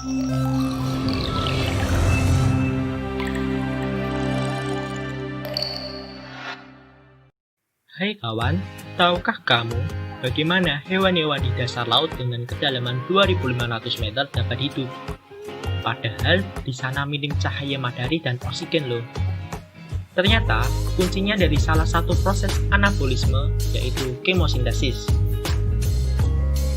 Hai kawan, tahukah kamu bagaimana hewan-hewan di dasar laut dengan kedalaman 2.500 meter dapat hidup? Padahal di sana minim cahaya matahari dan oksigen loh. Ternyata kuncinya dari salah satu proses anabolisme, yaitu kemosintesis.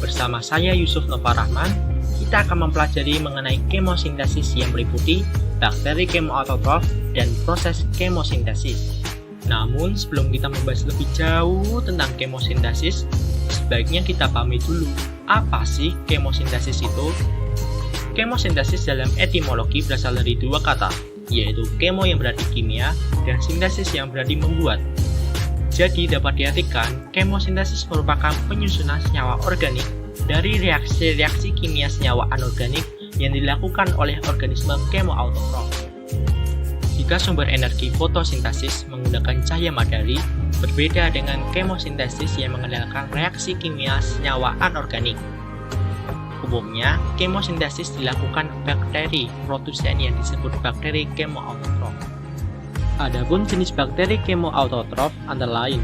Bersama saya Yusuf Nova Rahman, kita akan mempelajari mengenai kemosintesis yang meliputi bakteri kemoautotrof dan proses kemosintesis. Namun sebelum kita membahas lebih jauh tentang kemosintesis, sebaiknya kita pahami dulu apa sih kemosintesis itu. Kemosintesis dalam etimologi berasal dari dua kata, yaitu kemo yang berarti kimia dan sintesis yang berarti membuat. Jadi dapat diartikan kemosintesis merupakan penyusunan senyawa organik dari reaksi-reaksi kimia senyawa anorganik yang dilakukan oleh organisme kemoautotrof. Jika sumber energi fotosintesis menggunakan cahaya matahari, berbeda dengan kemosintesis yang mengandalkan reaksi kimia senyawa anorganik. Umumnya, kemosintesis dilakukan bakteri produsen yang disebut bakteri kemoautotrof. Adapun jenis bakteri kemoautotrof antara lain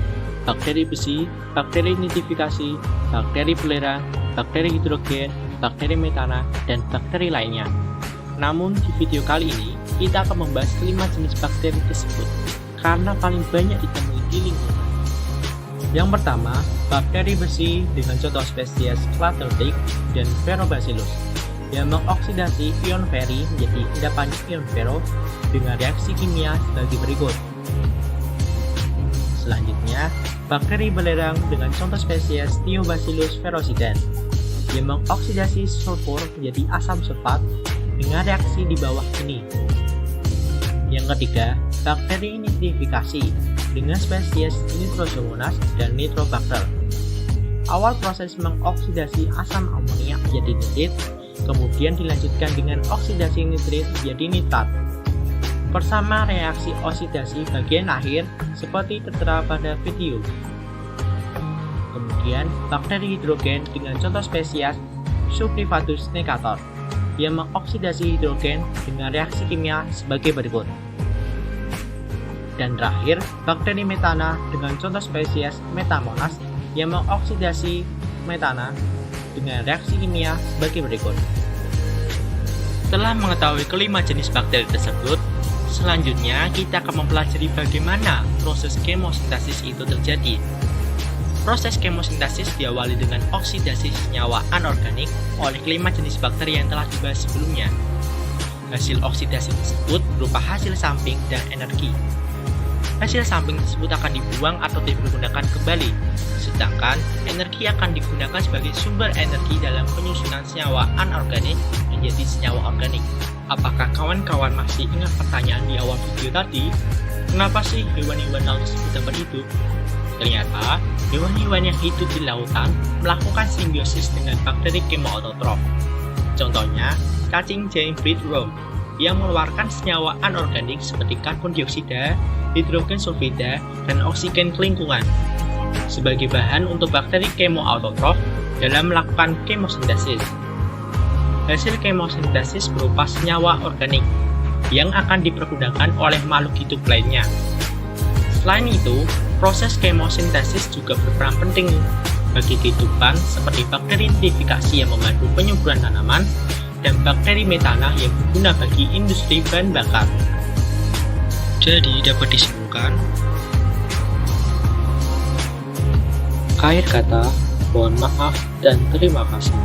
bakteri besi, bakteri nitrifikasi, bakteri belerang, bakteri hidrogen, bakteri metana, dan bakteri lainnya. Namun di video kali ini, kita akan membahas 5 jenis bakteri tersebut karena paling banyak ditemui di lingkungan. Yang pertama, bakteri besi dengan contoh spesies Cladotic dan Ferrobacillus yang mengoksidasi ion feri menjadi endapan ion ferro dengan reaksi kimia sebagai berikut. Selanjutnya, bakteri belerang dengan contoh spesies Thiobacillus ferrociden yang mengoksidasi sulfur menjadi asam sulfat dengan reaksi di bawah ini. Yang ketiga, bakteri nitrifikasi dengan spesies Nitrosomonas dan Nitrobacter. Awal proses mengoksidasi asam amonia menjadi nitrit, kemudian dilanjutkan dengan oksidasi nitrit menjadi nitrat. Bersama reaksi oksidasi bagian akhir seperti tertera pada video. Kemudian, bakteri hidrogen dengan contoh spesies Subrivatus necator yang mengoksidasi hidrogen dengan reaksi kimia sebagai berikut. Dan terakhir, bakteri metana dengan contoh spesies Metamonas yang mengoksidasi metana dengan reaksi kimia sebagai berikut. Setelah mengetahui kelima jenis bakteri tersebut, selanjutnya kita akan mempelajari bagaimana proses kemosintesis itu terjadi. Proses kemosintesis diawali dengan oksidasi senyawa anorganik oleh kelima jenis bakteri yang telah dibahas sebelumnya. Hasil oksidasi tersebut berupa hasil samping dan energi. Hasil samping tersebut akan dibuang atau dipergunakan kembali, sedangkan energi akan digunakan sebagai sumber energi dalam penyusunan senyawa anorganik menjadi senyawa organik. Apakah kawan-kawan masih ingat pertanyaan di awal video tadi? Kenapa sih hewan-hewan laut tersebut dapat hidup? Ternyata, hewan-hewan yang hidup di lautan melakukan simbiosis dengan bakteri kemoautotrof. Contohnya, cacing giant breadworm yang mengeluarkan senyawa anorganik seperti karbon dioksida, hidrogen sulfida, dan oksigen ke lingkungan sebagai bahan untuk bakteri kemoautotrof dalam melakukan kemosintesis. Hasil kemosintesis berupa senyawa organik yang akan dipergunakan oleh makhluk hidup lainnya. Selain itu, proses kemosintesis juga berperan penting bagi kehidupan seperti bakteri nitrifikasi yang membantu penyuburan tanaman dan bakteri metana yang berguna bagi industri bahan bakar. Jadi dapat disimpulkan, akhir kata, mohon maaf dan terima kasih.